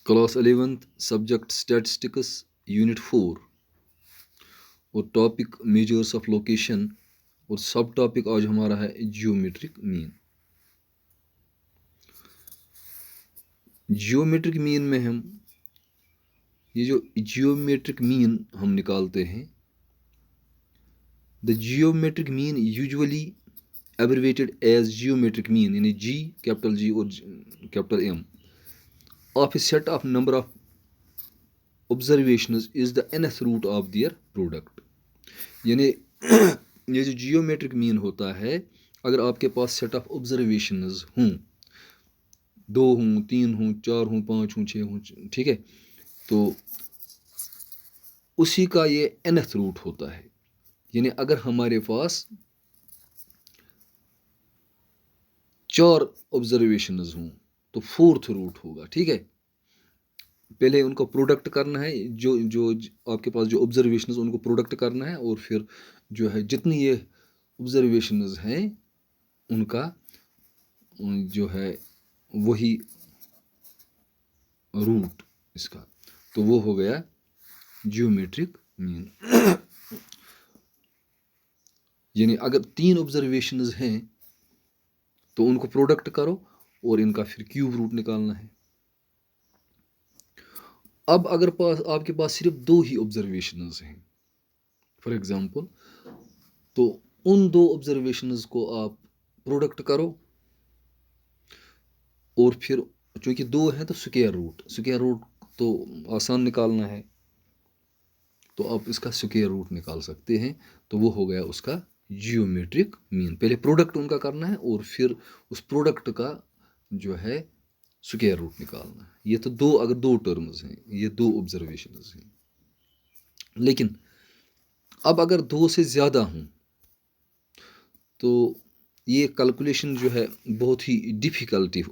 Class 11th subject statistics unit 4 और topic measures of location और सब टॉपिक आज हमारा है जियोमेट्रिक मीन। जियोमेट्रिक मीन में हम ये जो जियोमेट्रिक मीन हम निकालते हैं, the geometric mean usually abbreviated as geometric mean, यानी जी, कैपिटल जी और capital M, of a set of number of observations is the nth root of their product. यानी ये जो जियोमेट्रिक मीन होता है, अगर आपके पास सेट ऑफ ऑब्जर्वेशंस हों, 2 हों, 3 हों, 4 हों, 5 हों, 6 हों, ठीक है, तो उसी का ये nth रूट होता है। यानी अगर हमारे पास 4 ऑब्जर्वेशंस हों तो 4th रूट होगा। ठीक है, पहले उनको प्रोडक्ट करना है, जो जो आपके पास जो ऑब्जर्वेशंस उनको प्रोडक्ट करना है, और फिर जो है जितनी ये ऑब्जर्वेशंस हैं उनका जो है वही रूट इसका, तो वो हो गया जियोमेट्रिक मीन। यानी अगर 3 ऑब्जर्वेशंस हैं तो उनको प्रोडक्ट करो और इनका फिर क्यूब रूट निकालना है। अब अगर आपके पास सिर्फ 2 ही ऑब्जर्वेशंस हैं फॉर एग्जांपल, तो उन 2 ऑब्जर्वेशंस को आप प्रोडक्ट करो और फिर चूंकि 2 हैं तो स्क्वायर रूट तो आसान निकालना है, तो आप इसका स्क्वायर रूट निकाल सकते हैं। तो वो हो गया उसका जियोमेट्रिक मीन। पहले प्रोडक्ट उनका करना है और फिर उस प्रोडक्ट का जो है स्क्वायर रूट निकालना है। ये तो अगर दो टर्म्स हैं, ये 2 ऑब्जर्वेशंस हैं। लेकिन अब अगर 2 से ज़्यादा हों तो ये कैलकुलेशन जो है बहुत ही डिफ़िकल्टी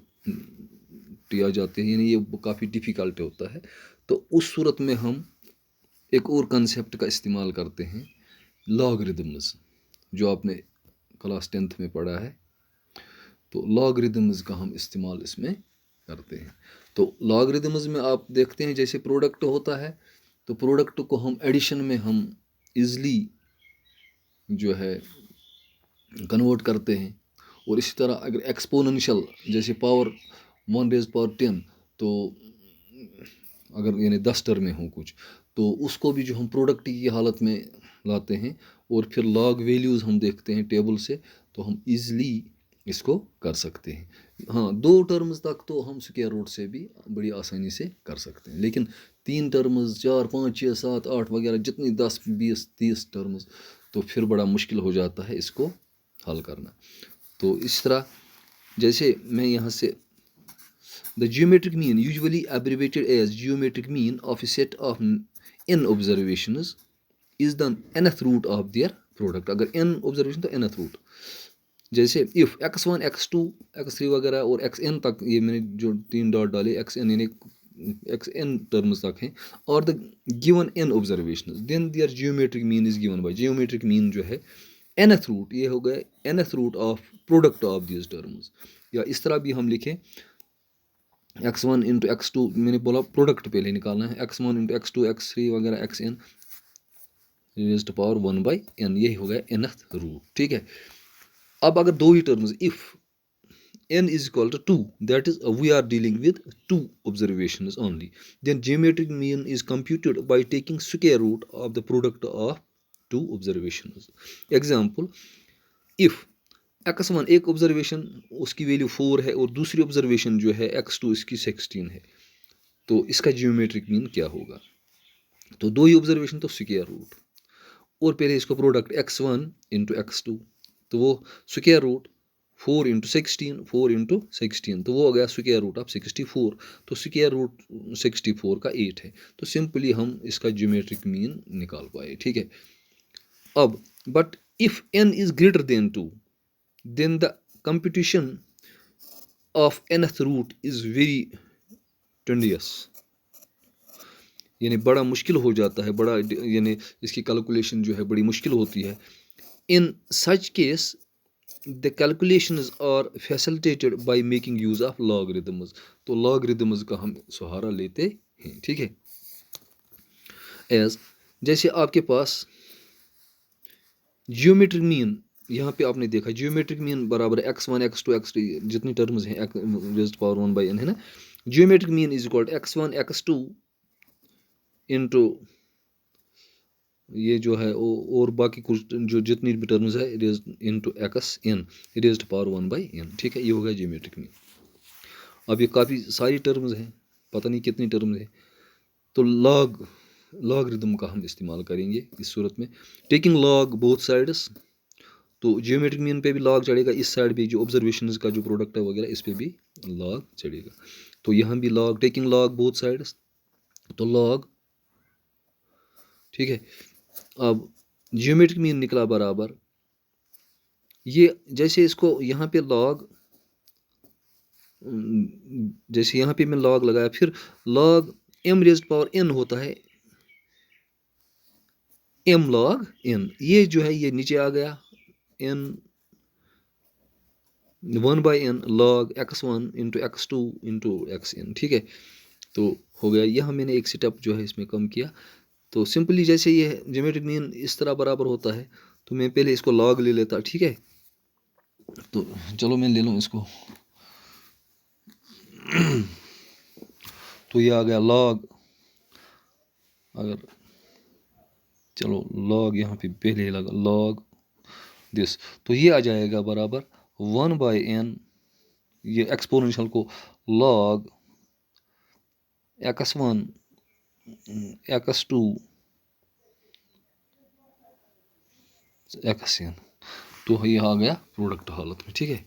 आ जाते हैं, यानी ये काफ़ी डिफ़िकल्ट होता है। तो उस सूरत में हम एक और कंसेप्ट का इस्तेमाल करते हैं, लॉगरिदम्स, जो आपने क्लास 10th में पढ़ा है। तो लॉगरिदम्स का हम इस्तेमाल इसमें करते हैं। तो लॉगरिदम्स में आप देखते हैं जैसे प्रोडक्ट होता है, तो प्रोडक्ट को हम एडिशन में हम इजली जो है कन्वर्ट करते हैं। और इसी तरह अगर एक्सपोनेंशियल जैसे पावर 1⁻10, तो अगर यानी 10 टर्में हों कुछ, तो उसको भी जो हम प्रोडक्ट की हालत में लाते हैं और फिर लॉग वैल्यूज़ हम देखते हैं टेबल से, तो हम इजली इसको कर सकते हैं। हाँ, 2 टर्म्स तक तो हम स्क्वायर रूट से भी बड़ी आसानी से कर सकते हैं, लेकिन 3 टर्म्स, 4, 5, 6, 7, 8 वगैरह जितनी 10, 20, 30 टर्म्स, तो फिर बड़ा मुश्किल हो जाता है इसको हल करना। तो इस तरह जैसे मैं यहाँ से the geometric mean usually abbreviated as geometric mean of a set of n observations is the nth root of their product। अगर n observation तो nth root, जैसे if x1 x2 x3 वगैरह और xn तक, ये मैंने जो 3 डॉट डाले xn यानी xn टर्म्स तक हैं, और the given n observations, then their geometric mean is given by geometric mean जो है nth root, ये हो गया nth root of product of these terms। या इस तरह भी हम लिखें x1 इंटू x2, मैंने बोला प्रोडक्ट पहले निकालना है, x1 इंटू x2 x3 वगैरह xn raised to power 1/n, यही हो गया nth रूट। ठीक है, अब अगर 2 ही terms, if n is equal to 2, that is we are dealing with 2 observations only, then geometric mean is computed by taking square root of the product of 2 observations। Example, if x1 एक observation उसकी value 4 है और दूसरी observation जो है x2 इसकी 16 है, तो इसका जियोमेट्रिक मीन क्या होगा? तो 2 ही ऑब्जर्वेशन तो स्क्वायर रूट, और पहले इसको प्रोडक्ट x1 इंटू x2, तो वो स्क्वायर रूट 4 इंटू 16, 4 इंटू 16, तो वो हो गया स्क्वायर रूट ऑफ 64। तो स्क्वायर रूट 64 का 8 है, तो सिंपली हम इसका जियोमेट्रिक मीन निकाल पाए। ठीक है, अब but if n is greater than 2, then the computation of nth root is very tedious, यानी बड़ा मुश्किल हो जाता है, बड़ा यानी इसकी कैलकुलेशन जो है बड़ी मुश्किल होती है। In such case the calculations are facilitated by making use of logarithms. तो लॉगरिदम्स का हम सहारा लेते हैं, ठीक है। एज जैसे आपके पास जियोमेट्रिक मीन, यहाँ पे आपने देखा जियोमेट्रिक मीन बराबर x1 x2 x3 जितनी टर्म्स हैं रेज़्ड पावर 1/n है ना। Geometric mean is equal to x1 x2 into ये जो है और बाकी कुछ जो जितनी भी टर्म्स है raised into xn raised power 1/n, ठीक है। ये हो गया जियोमेट्रिक मीन। अब ये काफ़ी सारी टर्म्स हैं, पता नहीं कितनी टर्म्स हैं, तो लॉगरिदम का हम इस्तेमाल करेंगे इस सूरत में। टेकिंग लॉग बोथ साइड्स, तो जियोमेट्रिक मीन पे भी लॉग चढ़ेगा, इस साइड भी जो ऑब्जर्वेशंस का जो प्रोडक्ट है वगैरह इस पे भी लॉग चढ़ेगा। तो यहाँ भी log, taking log both sides, तो लॉग, ठीक है। अब जियोमेट्रिक मीन निकला बराबर ये, जैसे इसको यहाँ पे लॉग, जैसे यहाँ पे मैं लॉग लगाया, फिर log m raised power n होता है m log n, ये जो है ये नीचे आ गया n 1/n log x1 into x2 into xn, ठीक है। तो हो गया, यह मैंने एक स्टेप जो है इसमें कम किया। तो सिंपली जैसे ये जियोमेट्रिक मीन इस तरह बराबर होता है, तो मैं पहले इसको लॉग ले लेता, ठीक है। तो चलो मैं ले लूँ इसको। तो ये आ गया लॉग, अगर चलो लॉग यहाँ पे पहले लगा लॉग दिस, तो ये आ जाएगा बराबर 1/n, ये एक्सपोनेंशियल को लॉग x1 x2 xn, तो ये आ गया प्रोडक्ट हालत में, ठीक है।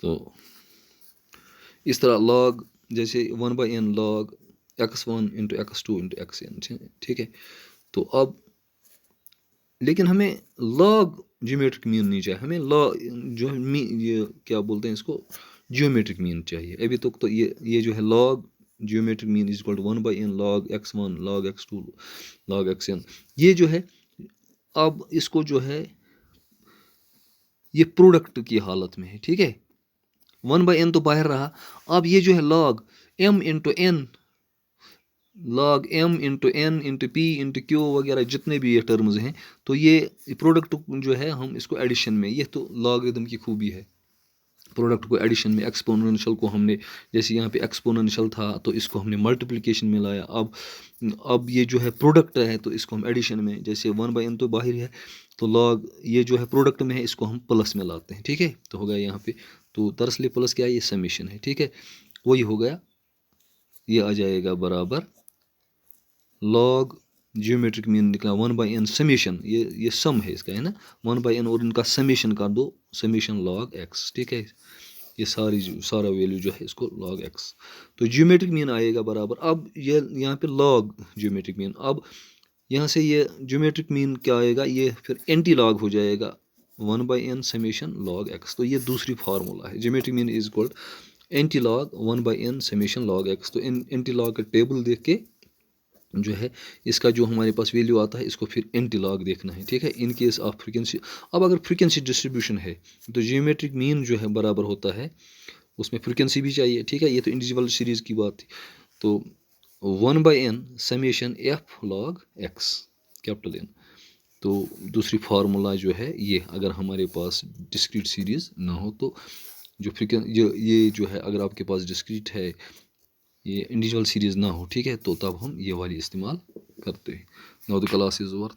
तो इस तरह लॉग जैसे 1/n log x1 into x2 into xn, ठीक है। तो अब लेकिन हमें लॉग जियोमेट्रिक मीन नहीं चाहिए, हमें लॉग जो ये क्या बोलते हैं इसको, जियोमेट्रिक मीन चाहिए अभी तक। तो ये जो है log geometric mean is equal to 1/n log x1 log x2 log xn, ये जो है अब इसको जो है ये प्रोडक्ट की हालत में है, ठीक है। 1/n तो बाहर रहा, अब ये जो है log m into n, log m into n into p into q वगैरह जितने भी ये टर्म्स हैं, तो ये प्रोडक्ट जो है हम इसको एडिशन में, ये तो लॉगरिदम की खूबी है, प्रोडक्ट को एडिशन में, एक्सपोनेंशियल को हमने, जैसे यहाँ पे एक्सपोनेंशियल था तो इसको हमने मल्टीप्लिकेशन में लाया, अब ये जो है प्रोडक्ट है तो इसको हम एडिशन में, जैसे 1/n तो बाहर है, तो लॉग ये जो है प्रोडक्ट में है इसको हम प्लस में लाते हैं, ठीक है। तो हो गया यहाँ पे, तो दरअसल प्लस क्या है, ये समेशन है, ठीक है। वही हो गया, ये आ जाएगा बराबर लॉग जियोमेट्रिक मीन निकला 1/n समेशन, ये सम है इसका, है ना, 1/n और इनका समेशन कर दो, समेशन लॉग x, ठीक है। ये सारा वैल्यू जो है इसको लॉग x, तो जियोमेट्रिक मीन आएगा बराबर, अब ये यहाँ पे लॉग जियोमेट्रिक मीन, अब यहाँ से ये जियोमेट्रिक मीन क्या आएगा, ये फिर एंटी लॉग हो जाएगा 1/n समेशन लॉग x। तो ये दूसरी फार्मूला है, geometric mean is equal anti log 1/n summation log x। तो एंटी लॉग का टेबल देख के जो है इसका जो हमारे पास वैल्यू आता है इसको फिर एंटी लॉग देखना है, ठीक है, इन केस ऑफ फ्रीक्वेंसी। अब अगर फ्रीक्वेंसी डिस्ट्रीब्यूशन है तो जियोमेट्रिक मीन जो है बराबर होता है, उसमें फ्रीक्वेंसी भी चाहिए, ठीक है। ये तो इंडिविजुअल सीरीज़ की बात थी, तो 1/n summation f log x capital N। तो दूसरी फार्मूला जो है ये, अगर हमारे पास डिस्क्रीट सीरीज़ ना हो तो जो ये जो है अगर आपके पास डिस्क्रीट है, ये इंडिविजुअल सीरीज़ ना हो, ठीक है, तो तब हम ये वाली इस्तेमाल करते हैं। Now the class is over.